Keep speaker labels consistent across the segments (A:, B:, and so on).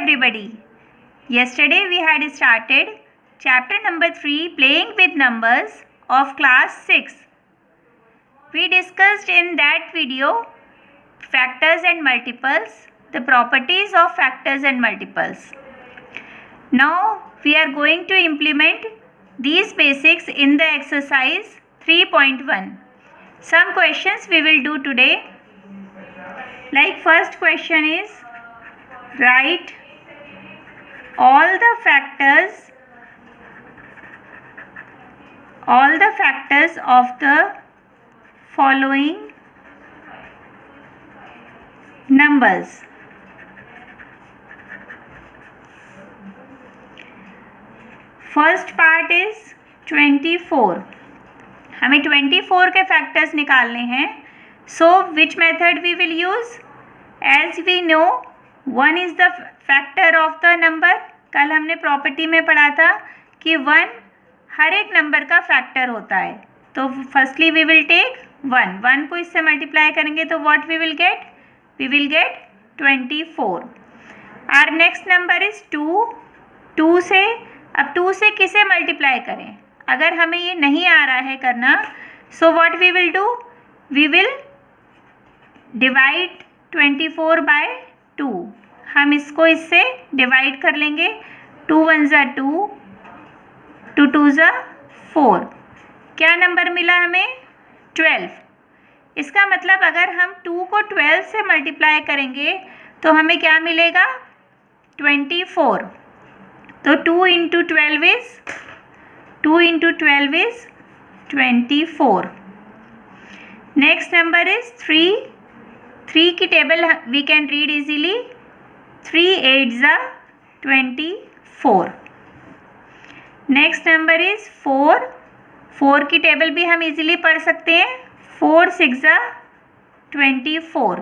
A: everybody. Yesterday we had started chapter number 3, playing with numbers, of class 6. We discussed in that video factors and multiples, the properties of factors and multiples. Now we are going to implement these basics in the exercise 3.1. Some questions we will do today. Like first question is, write all the factors of the following numbers. First part is 24. हमें 24 के factors निकालने हैं. So which method we will use? As we know, 1 is the factor of the number. कल हमने property में पढ़ा था कि 1 हर एक नंबर का फैक्टर होता है. तो फर्स्टली वी विल टेक 1 को इससे मल्टीप्लाई करेंगे तो what we will get? We will get 24. Our next number is 2 से. अब 2 से किसे मल्टीप्लाई करें? अगर हमें ये नहीं आ रहा है करना, so what we will do? We will divide 24 by 2. हम इसको इससे डिवाइड कर लेंगे. 2 1 ज़ा 2, 2 2 ज़ा 4. क्या नंबर मिला हमें? 12. इसका मतलब अगर हम 2 को 12 से मल्टीप्लाई करेंगे तो हमें क्या मिलेगा? 24. तो 2 into 12 is 24. Next number is 3 की table we can read easily. 3 8 ज़ा 24. नेक्स्ट नंबर इज 4 की टेबल भी हम इजीली पढ़ सकते हैं. 4 6 ज़ा 24.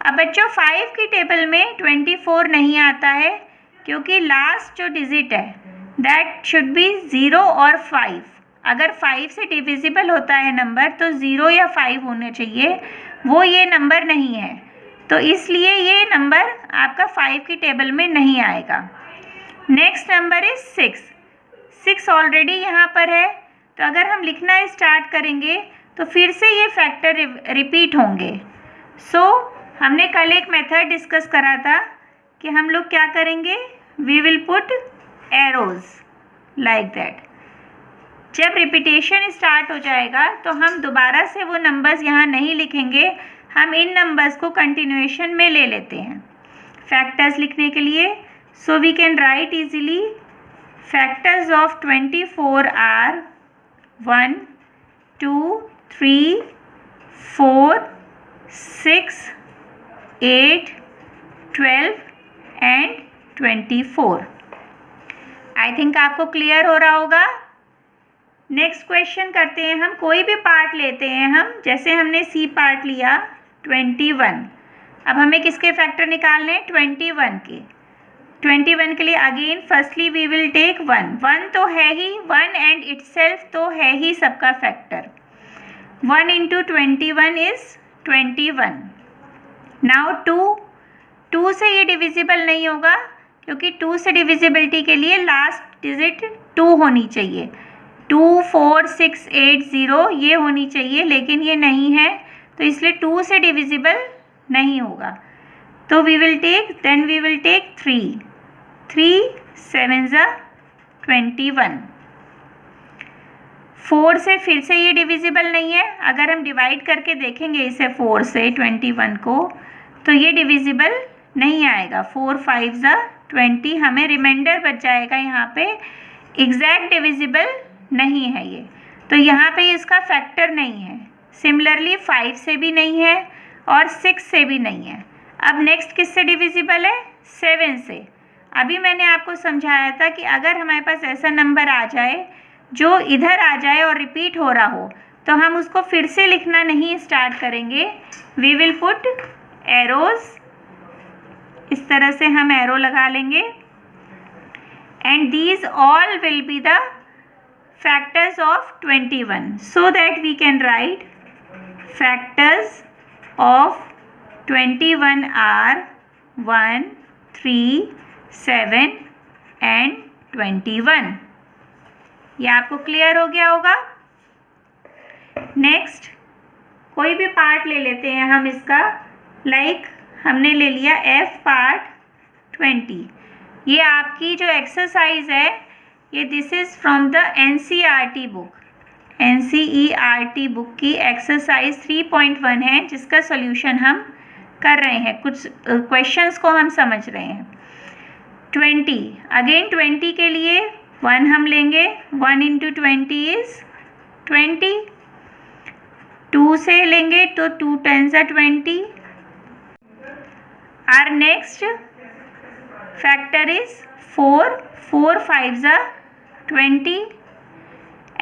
A: अब बच्चों 5 की टेबल में 24 नहीं आता है क्योंकि लास्ट जो डिजिट है दैट शुड बी 0 और 5. अगर 5 से डिविजिबल होता है नंबर तो 0 या 5 होने चाहिए. वो ये नंबर नहीं है, तो इसलिए ये नंबर आपका 5 की टेबल में नहीं आएगा. नेक्स्ट नंबर इज 6 ऑलरेडी यहाँ पर है, तो अगर हम लिखना स्टार्ट करेंगे तो फिर से ये फैक्टर रिपीट होंगे. सो हमने कल एक मेथड डिस्कस करा था कि हम लोग क्या करेंगे? We will put arrows like that. जब रिपीटेशन स्टार्ट हो जाएगा तो हम दोबारा से वो नंबर्स यहाँ नहीं लिखेंगे. हम इन नंबर्स को कंटिन्यूएशन में ले लेते हैं फैक्टर्स लिखने के लिए. So we can write easily factors of 24 are 1 2 3 4 6 8 12 and 24. I think आपको क्लियर हो रहा होगा. नेक्स्ट क्वेश्चन करते हैं. हम कोई भी पार्ट लेते हैं. हम जैसे हमने सी पार्ट लिया 21. अब हमें किसके फैक्टर निकालने हैं? 21 के. 21 के लिए again firstly we will take 1 तो है ही. 1 एंड इटसेल्फ तो है ही सबका फैक्टर. 1 into 21 is 21. नाउ 2 से ये डिविजिबल नहीं होगा क्योंकि 2 से डिविजिबिलिटी के लिए लास्ट डिजिट 2 होनी चाहिए. 2 4 6 8 0 ये होनी चाहिए, लेकिन ये नहीं है तो इसलिए 2 से डिविजिबल नहीं होगा. तो वी विल टेक 3 7 ज़ा 21. 4 से फिर से ये डिविजिबल नहीं है. अगर हम डिवाइड करके देखेंगे इसे 4 से 21 को तो ये डिविजिबल नहीं आएगा. 4 5 ज़ा 20 हमें रिमाइंडर बच जाएगा. यहाँ पे एग्जैक्ट डिविजिबल नहीं है ये, तो यहाँ पे इसका फैक्टर नहीं है. सिमिलरली 5 से भी नहीं है और 6 से भी नहीं है. अब नेक्स्ट किससे डिविजिबल है? 7 से. अभी मैंने आपको समझाया था कि अगर हमारे पास ऐसा नंबर आ जाए जो इधर आ जाए और रिपीट हो रहा हो तो हम उसको फिर से लिखना नहीं स्टार्ट करेंगे. We will put arrows. इस तरह से हम एरो लगा लेंगे and these all will be the factors of 21, so that we can write factors of 21 are 1 3, 7 and 21। ये आपको क्लियर हो गया होगा। नेक्स्ट कोई भी पार्ट ले लेते हैं हम इसका, लाइक हमने ले लिया F पार्ट 20। ये आपकी जो एक्सरसाइज है ये this is from the NCERT book, NCERT book की एक्सरसाइज 3.1 है, जिसका सॉल्यूशन हम कर रहे हैं, कुछ क्वेश्चंस को हम समझ रहे हैं। 20 अगेन 20 के लिए 1 हम लेंगे, 1 इंटू 20 इज 20। 2 से लेंगे तो 2 10 are 20। Our next factor is 4, 4 5s are 20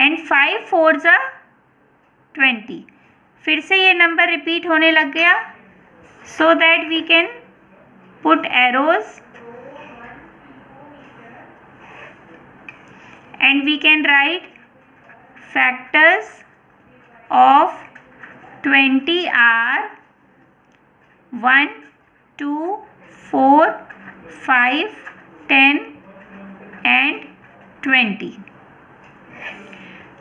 A: and 5 4s are 20। फिर से ये नंबर रिपीट होने लग गया, so that we can put arrows and we can write factors of 20 are 1, 2, 4, 5, 10 and 20।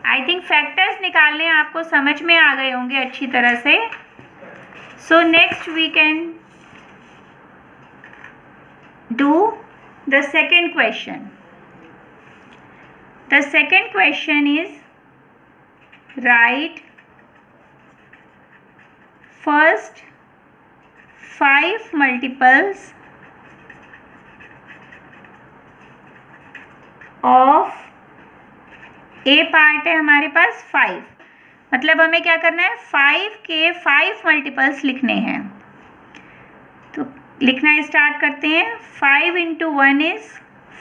A: I think factors निकालने आपको समझ में आ गए होंगे अच्छी तरह से। So next we can do the second question. The second question is write first 5 multiples of A part है हमारे पास 5, मतलब हमें क्या करना है 5 के 5 मल्टीपल्स लिखने हैं। तो लिखना स्टार्ट करते हैं। 5 into 1 is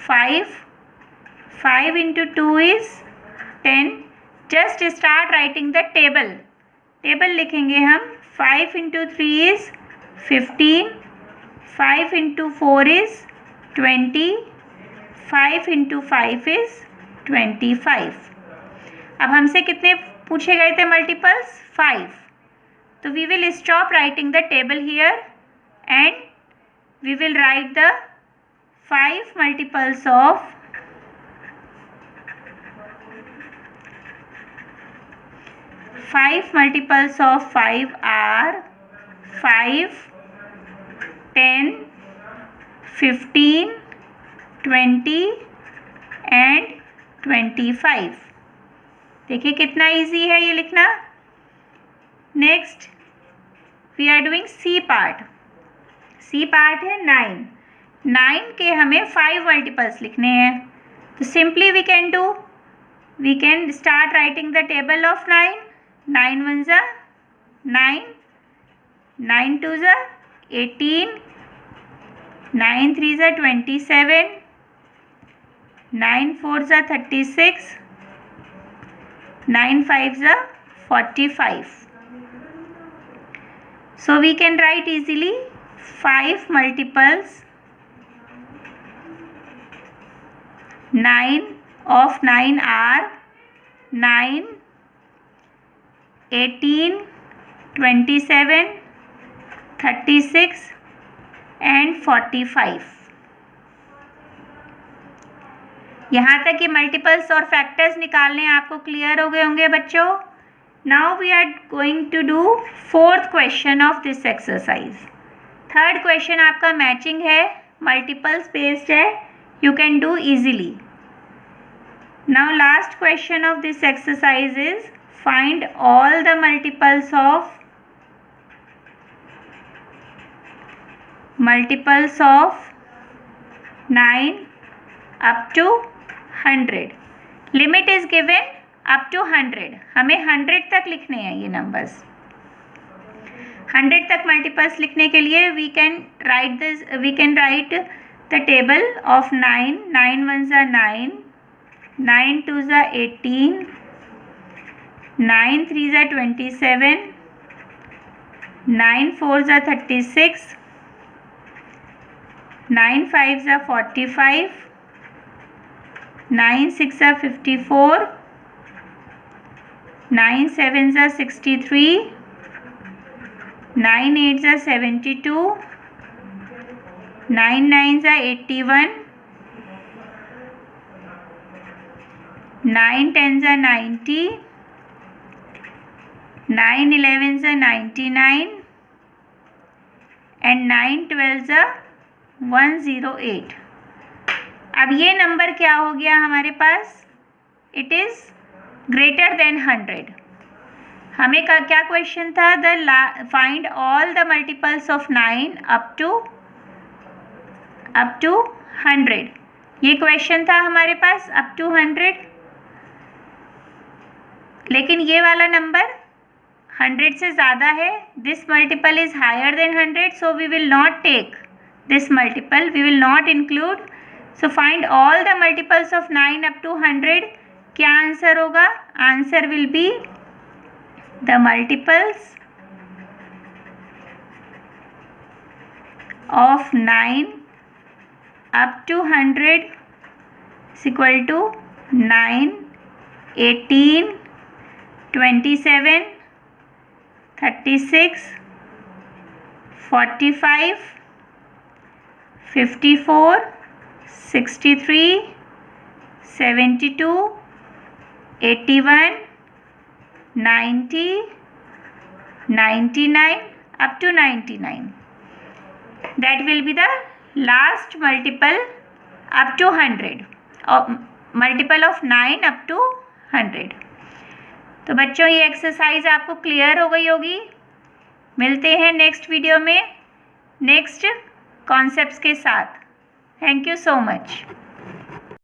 A: 5, 5 into 2 is 10। Just start writing the table, table लिखेंगे हम। 5 into 3 is 15, 5 into 4 is 20, 5 into 5 is 25। अब हमसे कितने पूछे गए थे मल्टीपल्स? 5। तो we will stop writing the table here and we will write the 5 multiples of 5 multiples of 5 are 5, 10, 15, 20 and 25। देखिए कितना इजी है ये लिखना। Next we are doing C part. C part है 9। 9 के हमें 5 मल्टीपल्स लिखने हैं। तो simply we can start writing the table of 9। 9 1s are 9, 9 2s are 18, 9 3s are 27, 9 4s are 36, 9 5s are 45। So we can write easily 5 multiples 9 of 9 are 9, 18, 27, 36 and 45। यहाँ तक ये multiples और फैक्टर्स निकालने आपको क्लियर हो गए होंगे बच्चों। Now we are going to do 4th question of this exercise. 3rd question आपका मैचिंग है, मल्टीपल्स बेस्ड है, you can do easily. Now last question of this exercise is find all the multiples of 9 up to 100। Limit is given up to 100। हमें 100 तक लिखने हैं ये numbers. 100 तक multiples लिखने के लिए we can write the table of 9। 9 1s are 9, 9 2s are 18, 9 3s are 27, 9 4s are 36, 9 5s are 45, 9 6 are 54, 9 7s are 63, 9 8s are 72, 9 9s are 81, 9 10s are 90, 9 11s are 99 and 9 12s are 108. अब ये number क्या हो गया हमारे पास? It is greater than 100. हमें क्या question था? Find all the multiples of 9 up to 100. ये क्वेश्चन था हमारे पास अप टू 100. लेकिन ये वाला नंबर 100 से ज़्यादा है. This multiple is higher than 100, so we will not take this multiple, we will not include. So find all the multiples of 9 up to 100. क्या आंसर होगा? Answer will be the multiples of 9 up to 100 is equal to 9, 18, 27, 36, 45, 54, 63, 72, 81, 90, 99 up to 99. That will be the last multiple up to 100. Multiple of 9 up to 100. तो बच्चों ये exercise आपको clear हो गई होगी. मिलते हैं नेक्स्ट वीडियो में नेक्स्ट कॉन्सेप्ट्स के साथ. Thank you so much.